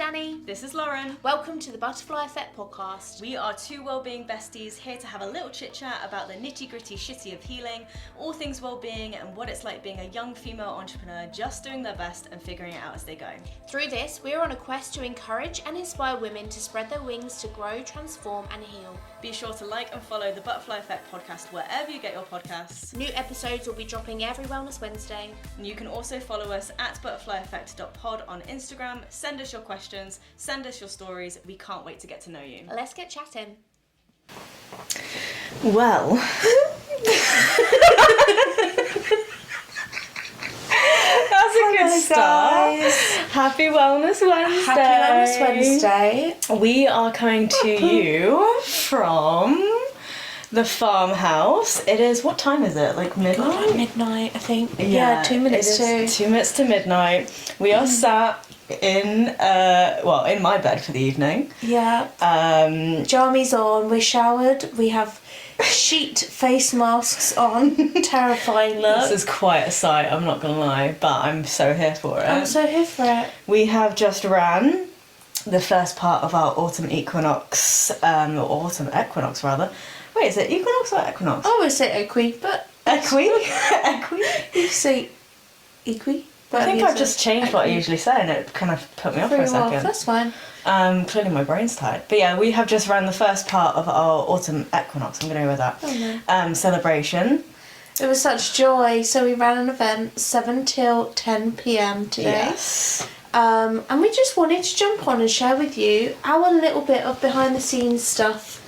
Dani. This is Lauren. Welcome to the Butterfly Effect podcast. We are two wellbeing besties here to have a little chit chat about the nitty gritty shitty of healing, all things wellbeing and what it's like being a young female entrepreneur just doing their best and figuring it out as they go. Through this, we are on a quest to encourage and inspire women to spread their wings to grow, transform and heal. Be sure to like and follow the Butterfly Effect podcast wherever you get your podcasts. New episodes will be dropping every Wellness Wednesday. And you can also follow us at butterflyeffect.pod on Instagram. Send us your questions, send us your stories. We can't wait to get to know you. Let's get chatting. Well, that's a good start. Guys. Happy Wellness Wednesday. Happy Wellness Wednesday. We are coming to you from the Farmhouse. It is, what time is it? Like midnight? Like midnight, I think. Yeah, 2 minutes it is to. 2 minutes to midnight. We are sat in in my bed for the evening. Yeah. Jammies on, we're showered, we have sheet face masks on. Terrifying look. This is quite a sight, I'm not gonna lie, but I'm so here for it. I'm so here for it. We have just ran the first part of our Autumn Equinox, Autumn Equinox rather. Wait, is it Equinox or Equinox? I would say equi, but... Equi? Equi? You say equi? I think I've just changed what I usually say and it kind of put me off for a second. That's fine. Clearly my brain's tired. But yeah, we have just ran the first part of our Autumn Equinox, I'm going to go with that. Oh, no. Celebration. It was such joy. So we ran an event 7 till 10 p.m. today. Yes. And we just wanted to jump on and share with you our little bit of behind the scenes stuff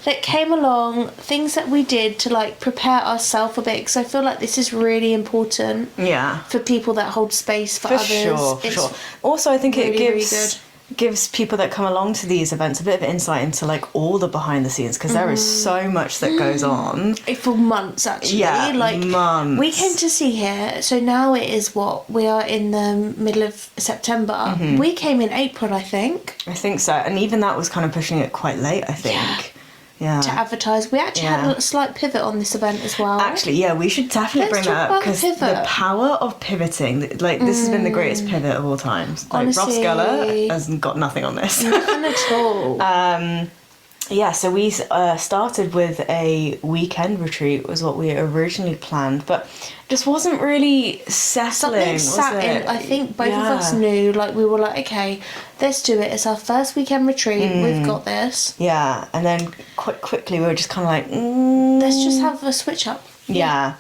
that came along, things that we did to like prepare ourselves a bit, because I feel like this is really important. Yeah. For people that hold space for others. For sure. Also, I think really, it gives people that come along to these events a bit of insight into like all the behind the scenes, because there is so much that goes on. For months, actually. Yeah, like months. We came to see here, so now it is we are in the middle of September. Mm-hmm. We came in April, I think. I think so, and even that was kind of pushing it quite late, I think. Yeah. To advertise. We actually had a slight pivot on this event as well. Actually, yeah, we should definitely bring that up, because the power of pivoting, like this has been the greatest pivot of all time. Like Honestly, Ross Geller has got nothing on this. Nothing at all. Yeah, so we started with a weekend retreat was what we originally planned, but just wasn't really settling, I think both of us knew, like we were like, okay, let's do it. It's our first weekend retreat. We've got this. Yeah, and then quite quickly we were just kind of like, let's just have a switch up. Yeah.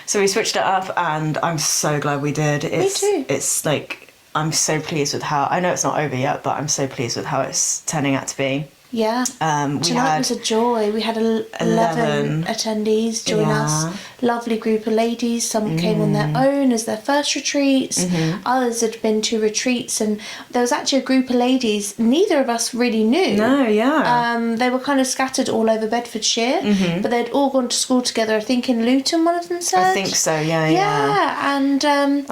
So we switched it up, and I'm so glad we did. Me too. It's like, I'm so pleased with how, I know it's not over yet, but I'm so pleased with how it's turning out to be. Yeah. Tonight was a joy. We had 11 attendees join us. Lovely group of ladies. Some came on their own as their first retreats. Others had been to retreats, and there was actually a group of ladies neither of us really knew. No, yeah. They were kind of scattered all over Bedfordshire, but they'd all gone to school together. I think in Luton, one of them said. I think so. Yeah. And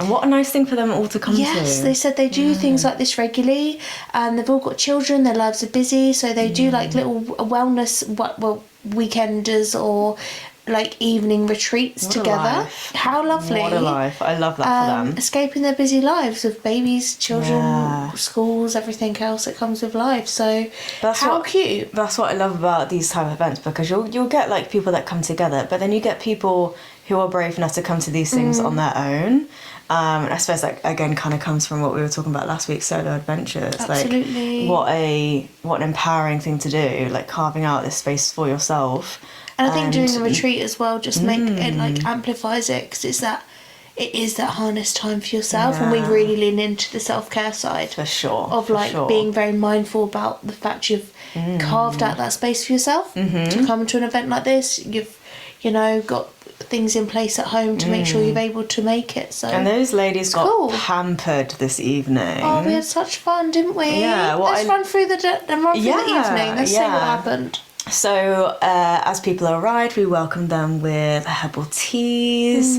what a nice thing for them all to come to. Yes, they said they do things like this regularly. They've all got children. Their lives are busy, so they do like little wellness weekenders or like evening retreats together. How lovely. What a life. I love that for them. Escaping their busy lives of babies, children, schools, everything else that comes with life. So how cute. That's what I love about these type of events, because you'll get like people that come together, but then you get people who are brave enough to come to these things on their own. And I suppose that again kind of comes from what we were talking about last week, solo adventures. Absolutely. Like what an empowering thing to do, like carving out this space for yourself. And I think doing a retreat as well just it like amplifies it, because it is that harness time for yourself, and we really lean into the self-care side for sure of being very mindful about the fact you've carved out that space for yourself to come to an event like this. You've got things in place at home to make sure you're able to make it. So and those ladies got pampered this evening. Oh, we had such fun, didn't we? Yeah. Let's run through the evening. Let's see what happened. So as people arrived, we welcomed them with herbal teas,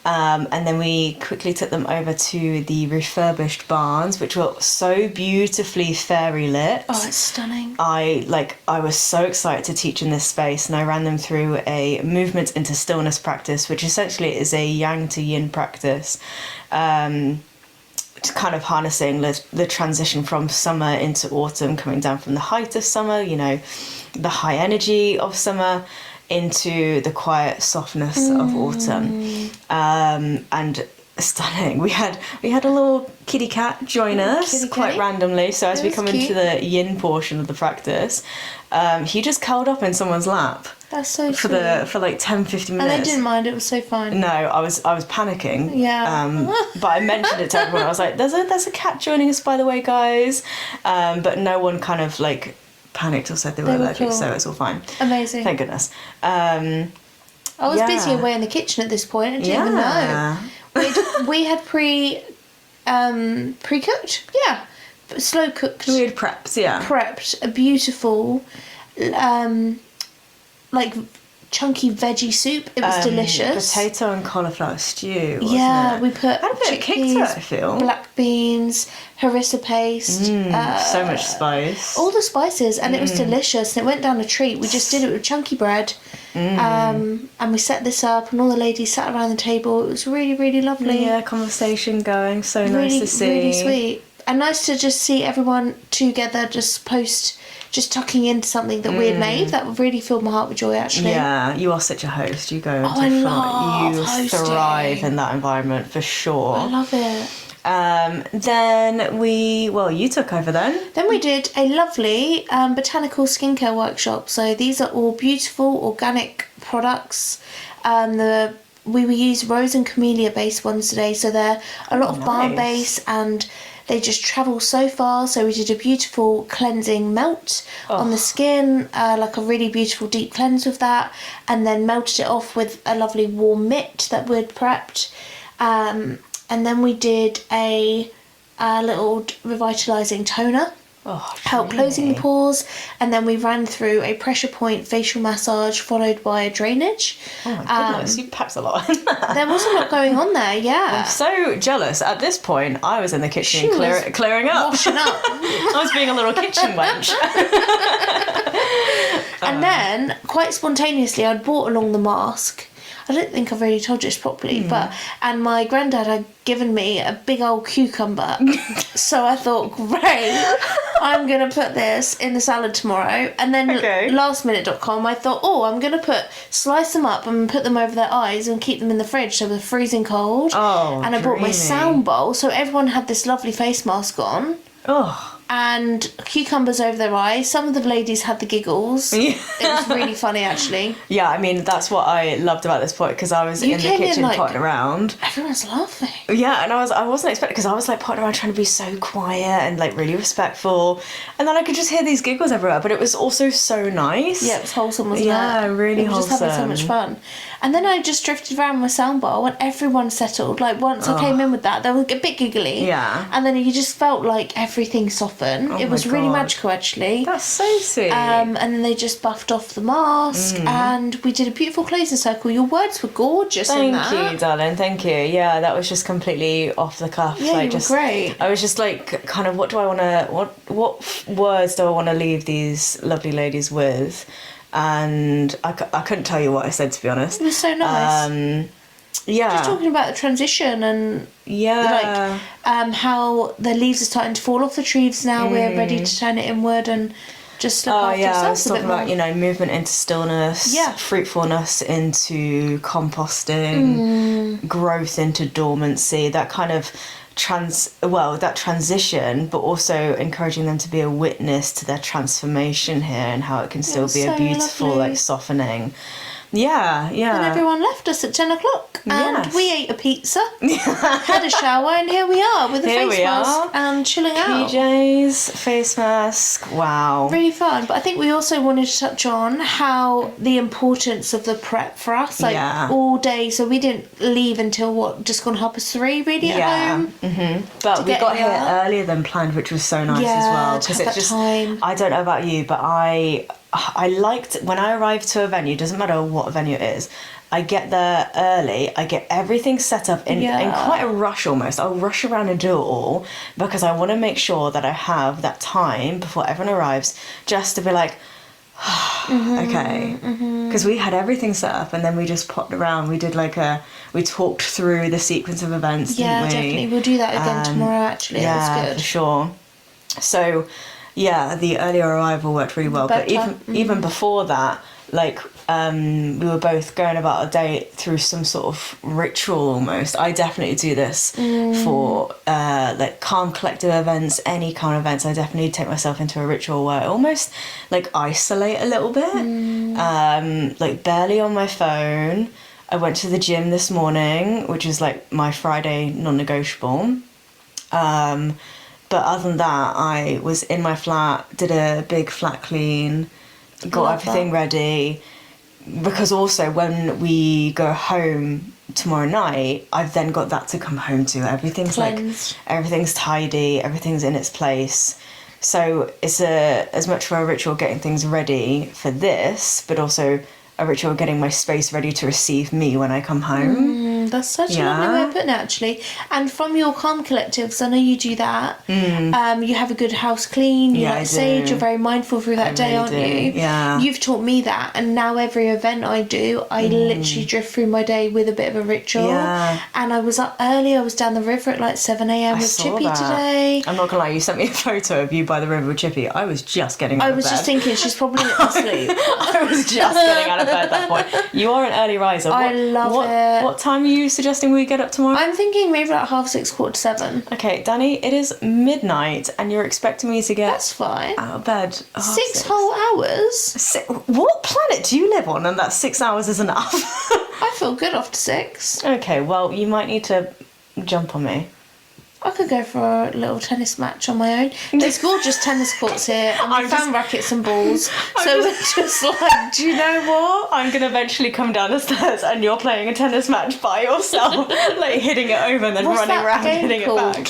and then we quickly took them over to the refurbished barns, which were so beautifully fairy lit. Oh, it's stunning. I was so excited to teach in this space, and I ran them through a movement into stillness practice, which essentially is a yang to yin practice. kind of harnessing the transition from summer into autumn, coming down from the height of summer, you know, the high energy of summer, into the quiet softness of autumn. And stunning. We had a little kitty cat join us quite randomly. So as we come into the yin portion of the practice, he just curled up in someone's lap. That's so for sweet. for like 10-15 minutes. And they didn't mind, it was so fine. No, I was panicking. Yeah. But I mentioned it to everyone. I was like, there's a cat joining us, by the way, guys. But no one kind of like panicked or said they were allergic, so it's all fine. Amazing. Thank goodness. I was busy away in the kitchen at this point. I didn't even know. We had pre-cooked. Yeah. Slow cooked. We had prepped, yeah. Prepped a beautiful like chunky veggie soup. It was delicious. Potato and cauliflower stew, wasn't it? We put had a bit of kick to it, I feel. Black beans, harissa paste. So much spice. All the spices, and it was delicious, and it went down a treat. We just did it with chunky bread. And we set this up, and all the ladies sat around the table. It was really, really lovely. Yeah, conversation going. So nice to see. Really sweet. And nice to just see everyone together, just tucking into something that we had made. That really filled my heart with joy, actually. Yeah, you are such a host. You go I love you hosting. thrive in that environment for sure. I love it. Then you took over then. Then we did a lovely botanical skincare workshop. So these are all beautiful organic products. We use rose and camellia based ones today. So they're a lot of balm base, and they just travel so far. So we did a beautiful cleansing melt on the skin, like a really beautiful deep cleanse with that, and then melted it off with a lovely warm mitt that we'd prepped. And then we did a little revitalising toner. Help closing the pores, and then we ran through a pressure point facial massage followed by a drainage. Oh my goodness, you packed a lot in there. There was a lot going on there, yeah. I'm so jealous. At this point, I was in the kitchen clearing up. Washing up. I was being a little kitchen wench. And then, quite spontaneously, I'd brought along the mask. I don't think I've really told you this properly, and my granddad had given me a big old cucumber. So I thought, great, I'm going to put this in the salad tomorrow. And then lastminute.com, I thought, I'm going to slice them up and put them over their eyes and keep them in the fridge so they're freezing cold. And I brought my sound bowl, so everyone had this lovely face mask on. And cucumbers over their eyes. Some of the ladies had the giggles. It was really funny, actually. Yeah, I mean, that's what I loved about this point, because I was in the kitchen potting around. Everyone's laughing. Yeah, and I wasn't expecting, because I was like potting around trying to be so quiet and like really respectful, and then I could just hear these giggles everywhere, but it was also so nice. Yeah, it was wholesome, wasn't it? Yeah, really wholesome. We were just having so much fun. And then I just drifted around my sound bowl, and everyone settled. Like, once I came in with that, they were a bit giggly. Yeah. And then you just felt like everything softened. It was really magical, actually. That's so sweet. And then they just buffed off the mask, and we did a beautiful closing circle. Your words were gorgeous. Thank you, darling. Thank you. Yeah, that was just completely off the cuff. Yeah, you were great. I was just like, kind of, what words do I want to leave these lovely ladies with? And I couldn't tell you what I said, to be honest. It was so nice. Just talking about the transition and how the leaves are starting to fall off the trees now. We're ready to turn it inward and just look after ourselves a bit more. I was talking about, movement into stillness, fruitfulness into composting, growth into dormancy, that kind of that transition, but also encouraging them to be a witness to their transformation here, and how it can still be a beautiful, lovely, like, softening. Yeah. And everyone left us at 10 o'clock. And we ate a pizza, had a shower, and here we are with a face mask and chilling out. PJs, face mask, wow. Really fun. But I think we also wanted to touch on how the importance of the prep for us, all day. So we didn't leave until, just gone 3:30 really at home. But we got here earlier than planned, which was so nice as well. Because it's just time. I don't know about you, but I liked when I arrived to a venue, doesn't matter what venue it is, I get there early, I get everything set up in quite a rush almost. I'll rush around and do it all because I want to make sure that I have that time before everyone arrives just to be like, Okay, because we had everything set up and then we just popped around. We did we talked through the sequence of events, didn't we? Definitely. We'll do that again tomorrow, actually. That's good. For sure. So, the earlier arrival worked really well. But even before that, we were both going about our day through some sort of ritual almost. I definitely do this for calm collective events, any kind of events. I definitely take myself into a ritual where I almost isolate a little bit, barely on my phone. I went to the gym this morning, which is my Friday non-negotiable. But other than that, I was in my flat, did a big flat clean, got everything ready. Because also when we go home tomorrow night, I've then got that to come home to. Everything's cleansed. Everything's tidy, everything's in its place. So it's as much for a ritual getting things ready for this, but also a ritual getting my space ready to receive me when I come home. That's such a lovely way of putting it, actually. And from your calm collectives, I know you do that. You have a good house clean, you like sage, you're very mindful through that day, aren't you? Yeah. You've taught me that, and now every event I do, I literally drift through my day with a bit of a ritual. Yeah. And I was up early, I was down the river at 7 a.m. with Chippy today. I'm not gonna lie, you sent me a photo of you by the river with Chippy. I was just getting out of bed. I was just thinking, she's probably asleep. I was just getting out of bed at that point. You are an early riser. I love it. What time are you suggesting we get up tomorrow? I'm thinking maybe 6:30, 7:15. Okay, Dani, it is midnight and you're expecting me to get That's fine. out of bed. 6 whole hours? What planet do you live on and that 6 hours is enough? I feel good after 6. Okay, well, you might need to jump on me. I could go for a little tennis match on my own. There's gorgeous tennis courts here, and we found rackets and balls. So we're just do you know what? I'm going to eventually come down the stairs and you're playing a tennis match by yourself, hitting it over and then running around hitting it back.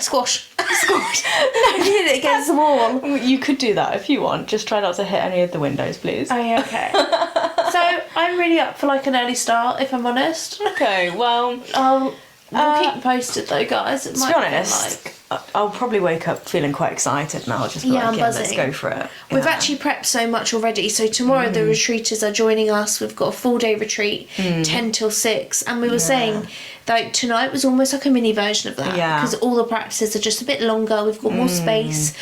Squash. Squash. No, hit it against the wall. You could do that if you want. Just try not to hit any of the windows, please. Oh, yeah, okay. So I'm really up for an early start, if I'm honest. Okay, well... We'll keep you posted though, guys. To be honest, I'll probably wake up feeling quite excited and I'll just be let's go for it. We've actually prepped so much already. So tomorrow the retreaters are joining us. We've got a full day retreat, 10 till 6. And we were saying tonight was almost like a mini version of that. Yeah. Because all the practices are just a bit longer. We've got more space.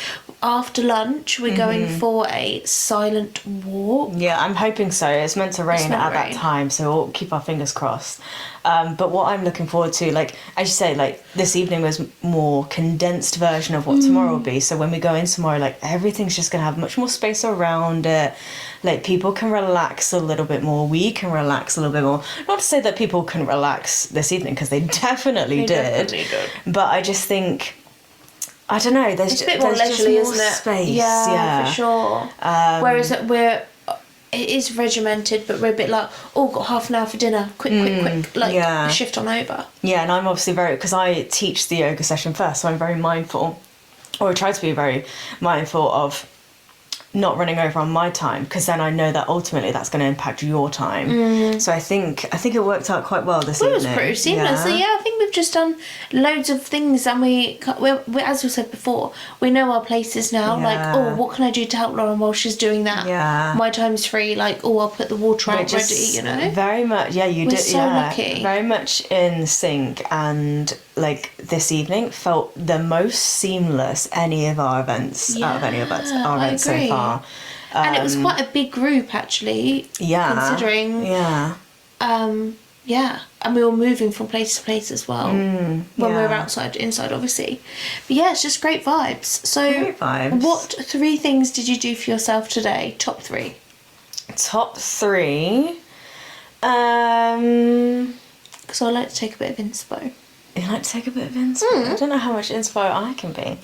After lunch, we're going for a silent walk. Yeah, I'm hoping so. It's meant to rain at that time, so we'll keep our fingers crossed. But what I'm looking forward to, as you say, this evening was more condensed version of what tomorrow will be. So when we go in tomorrow, everything's just going to have much more space around it. People can relax a little bit more. We can relax a little bit more. Not to say that people couldn't relax this evening, because they definitely did. But I just think... I don't know. There's a bit more leisurely, isn't it? Space. Yeah, for sure. Whereas it is regimented, but we're a bit got half an hour for dinner. Quick. Shift on over. Yeah, and I'm obviously because I teach the yoga session first, so I'm very mindful, or I try to be very mindful of not running over on my time, because then I know that ultimately that's going to impact your time. So I think it worked out quite well this evening. It was pretty seamless. So I think we've just done loads of things, and we as we said before, we know our places now. What can I do to help Lauren while she's doing that? Yeah, my time's free. I'll put the water out ready. You know, very much. Yeah, you did. We're so lucky. Very much in sync, and this evening felt the most seamless any of our events out of any of our events so far. And it was quite a big group actually. Yeah. Considering. Yeah. And we were moving from place to place as well when we were inside obviously. But it's just great vibes. So great vibes. What 3 things did you do for yourself today? Top 3. Top 3. Because I like to take a bit of inspo. You like to take a bit of inspo? I don't know how much inspo I can be.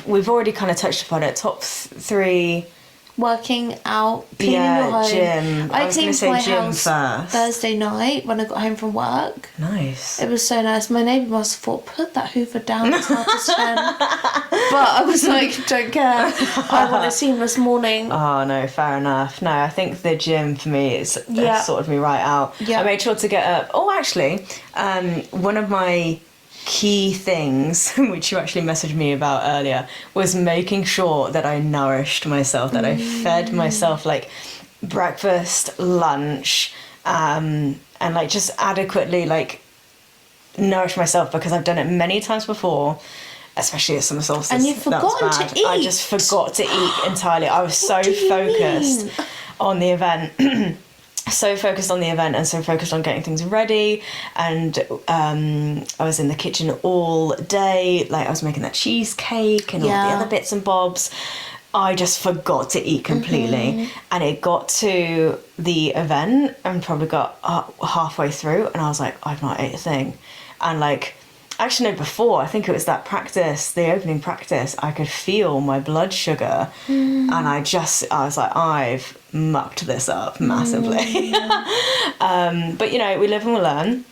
We've already kind of touched upon it. Top 3. Working out, cleaning your home. Gym. I was going to say gym first. Thursday night when I got home from work. Nice. It was so nice. My neighbour must have thought, put that Hoover down, it's hard to stand. But I was don't care. I want a seamless morning. Oh, no, fair enough. No, I think the gym for me is sorted me right out. Yeah. I made sure to get up. Oh, actually, one of my key things, which you actually messaged me about earlier, was making sure that I nourished myself, that I fed myself like breakfast, lunch, and like just adequately like nourish myself, because I've done it many times before, especially at summer solstice. And you've forgotten to eat. I just forgot to eat entirely. I was so focused on the event. So focused on the event and so focused on getting things ready, and I was in the kitchen all day, like I was making that cheesecake and all the other bits and bobs. I just forgot to eat completely, and it got to the event and probably got halfway through, and I was like, I've not ate a thing. And like, actually no, before, I think it was that practice, the opening practice, I could feel my blood sugar, and I was like, I've mucked this up massively. But you know, we live and we learn.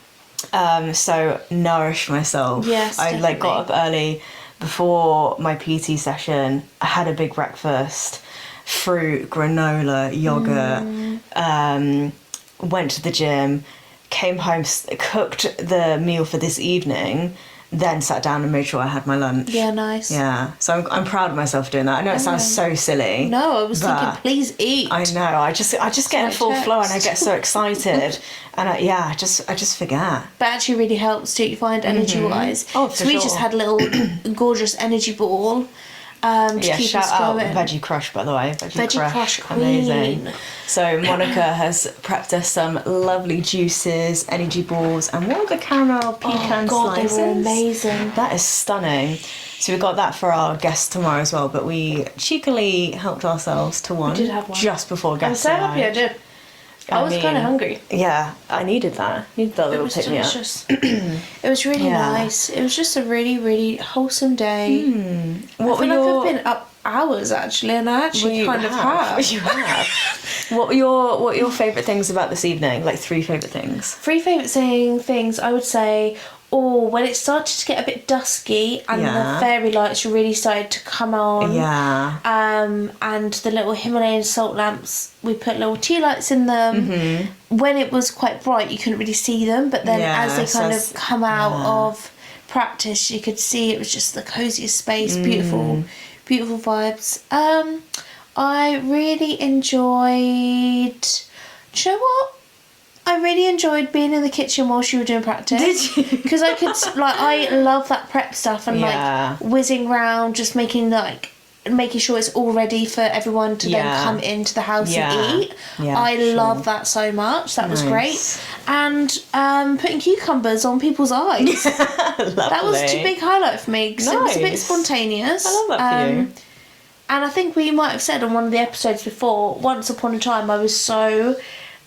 So nourish myself. Yes, I like got definitely. up early before my PT session. I had a big breakfast, fruit, granola, yogurt, went to the gym, came home, cooked the meal for this evening, then sat down and made sure I had my lunch. Yeah, nice. Yeah, so I'm proud of myself doing that. I know it sounds so silly. No, I was thinking, please eat. I know. I just get in full flow and I get so excited, and I just forget. But actually really helps too, you find, energy-wise. Oh, for so we sure. just had a little gorgeous energy ball to keep shout us out going. Veggie Crush, by the way. Veggie Crush Queen. Amazing. So Monica has prepped us some lovely juices, energy balls, and what are the caramel pecan slices? They were amazing. That is stunning. So we got that for our guests tomorrow as well, but we cheekily helped ourselves to one. We did have one. Just before guests I'm so happy I arrived. did. I was kind of hungry. Yeah, I needed that. Needed that It little was pick me up. delicious. It was really nice. It was just a really, really wholesome day. What I feel were like your... I've been up hours actually, and I actually kind of have. You have. What were your favourite things about this evening? Like 3 favourite things. 3 favourite things I would say. When it started to get a bit dusky and the fairy lights really started to come on. Yeah. And the little Himalayan salt lamps, we put little tea lights in them. When it was quite bright, you couldn't really see them, but then as they kind of come out of practice, you could see it was just the coziest space. Beautiful vibes. I really enjoyed... Do you know what? I really enjoyed being in the kitchen whilst you were doing practice. Did you? Because I could, I love that prep stuff and like whizzing around, just making sure it's all ready for everyone to then come into the house and eat. Yeah, I love that so much. That was great. And putting cucumbers on people's eyes. That was a big highlight for me because it was a bit spontaneous. I love that for you. And I think we might have said on one of the episodes before, once upon a time I was so...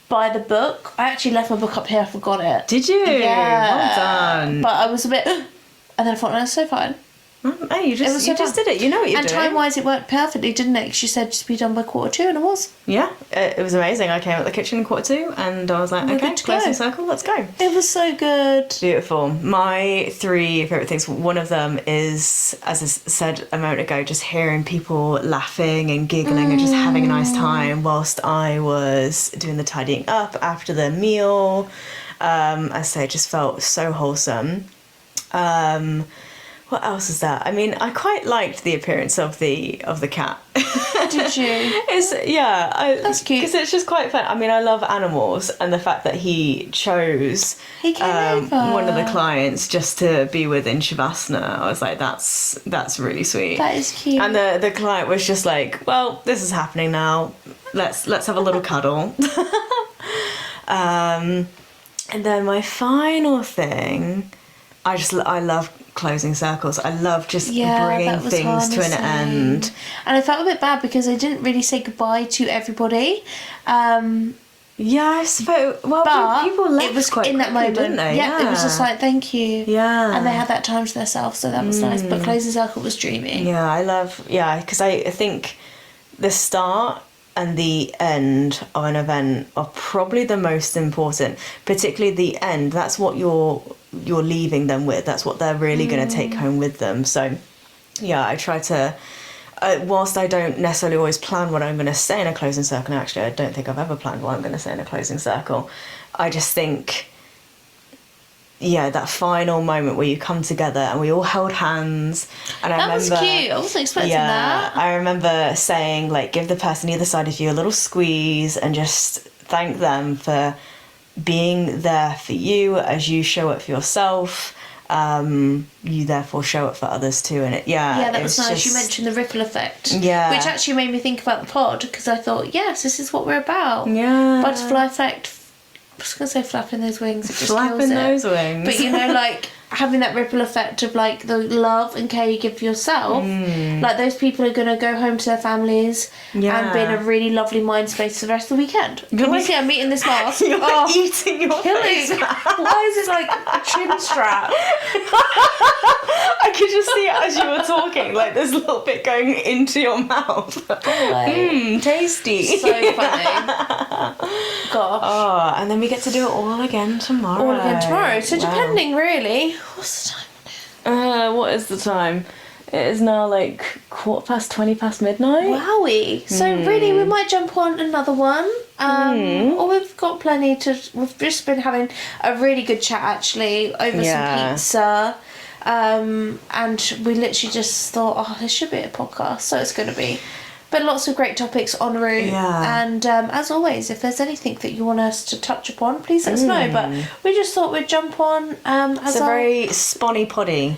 by the book. I actually left my book up here, I forgot it. Did you? Yeah. Well done. But I was a bit... And then I thought, no, it's so fine. Hey, you just did it. You know what you're doing. And time-wise, it worked perfectly, didn't it? 'Cause she said just be done by 2:45, and it was. Yeah, it was amazing. I came out the kitchen 2:45 and I was like, okay, closing circle, let's go. It was so good. Beautiful. My 3 favourite things, one of them is, as I said a moment ago, just hearing people laughing and giggling and just having a nice time whilst I was doing the tidying up after the meal. As I say, it just felt so wholesome. What else is that? I mean, I quite liked the appearance of the cat. Did you? That's cute. Because it's just quite fun. I mean, I love animals, and the fact that he chose He came over. one of the clients just to be with in Shavasana, I was like, that's really sweet. That is cute. And the client was just like, well, this is happening now. Let's have a little cuddle. And then my final thing, I love closing circles. I love just bringing things to an end. And I felt a bit bad because I didn't really say goodbye to everybody. I suppose. Well, but people left it was quite in that quickly, moment. didn't they? Yeah, it was just like thank you. Yeah, and they had that time to themselves, so that was nice. But closing circle was dreamy. Yeah, I love. Yeah, because I think the start and the end of an event are probably the most important, particularly the end. That's what you're leaving them with. That's what they're really going to take home with them. So yeah, I try to, whilst I don't necessarily always plan what I'm going to say in a closing circle, and actually I don't think I've ever planned what I'm going to say in a closing circle, I just think that final moment where you come together and we all held hands. And that was cute. I wasn't expecting that. I remember saying, like, give the person either side of you a little squeeze and just thank them for being there for you as you show up for yourself. You therefore show up for others too, and that was nice. You mentioned the ripple effect, which actually made me think about the pod, because I thought, yes, this is what we're about. Butterfly effect. I was gonna say flapping those wings. It just flapping those wings. But you know, like having that ripple effect of like the love and care you give for yourself. Like those people are gonna go home to their families and be in a really lovely mind space for the rest of the weekend. Can you see I'm eating this mask? You're eating your face. Why is it like a chin strap? I could just see it as you were talking, like this little bit going into your mouth. Tasty. So funny. Gosh. Oh, and then we get to do it all again tomorrow. So depending, really. What's the time? What is the time? It is now like 20 past midnight. Wowie. So really, we might jump on another one. Or we've got plenty to... We've just been having a really good chat, actually, over some pizza. And we literally just thought, this should be a podcast, so it's going to be. But lots of great topics en route. Yeah. And as always, if there's anything that you want us to touch upon, please let us know. But we just thought we'd jump on as a very sponny poddy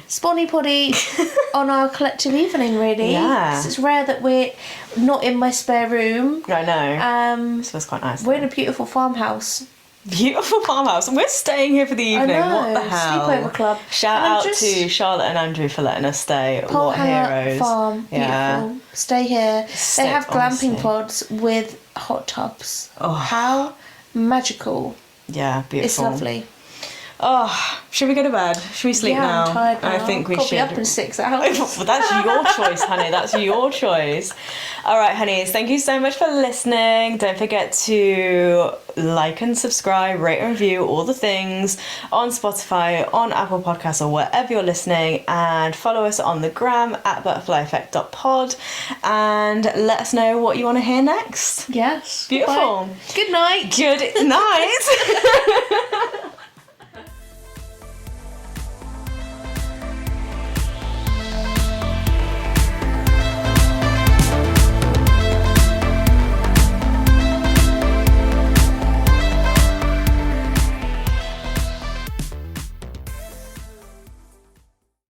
on our collective evening, really. Yeah. 'Cause it's rare that we're not in my spare room. I know. This was quite nice. We're in a beautiful farmhouse. Beautiful farmhouse. We're staying here for the evening. I know. What the hell? Sleepover club. Shout out to Charlotte and Andrew for letting us stay. What heroes. Farm. Beautiful. Stay here. They have glamping honestly. pods with hot tubs. Oh. How magical. Yeah, beautiful. It's lovely. Oh, should we go to bed? Should we sleep now? I'm tired now. I think we Could should. be up in 6 hours. Well, that's your choice, honey. That's your choice. All right, honeys. Thank you so much for listening. Don't forget to like and subscribe, rate and review, all the things on Spotify, on Apple Podcasts, or wherever you're listening. And follow us on the gram at butterflyeffect.pod. And let us know what you want to hear next. Yes. Beautiful. Bye. Good night. Good night.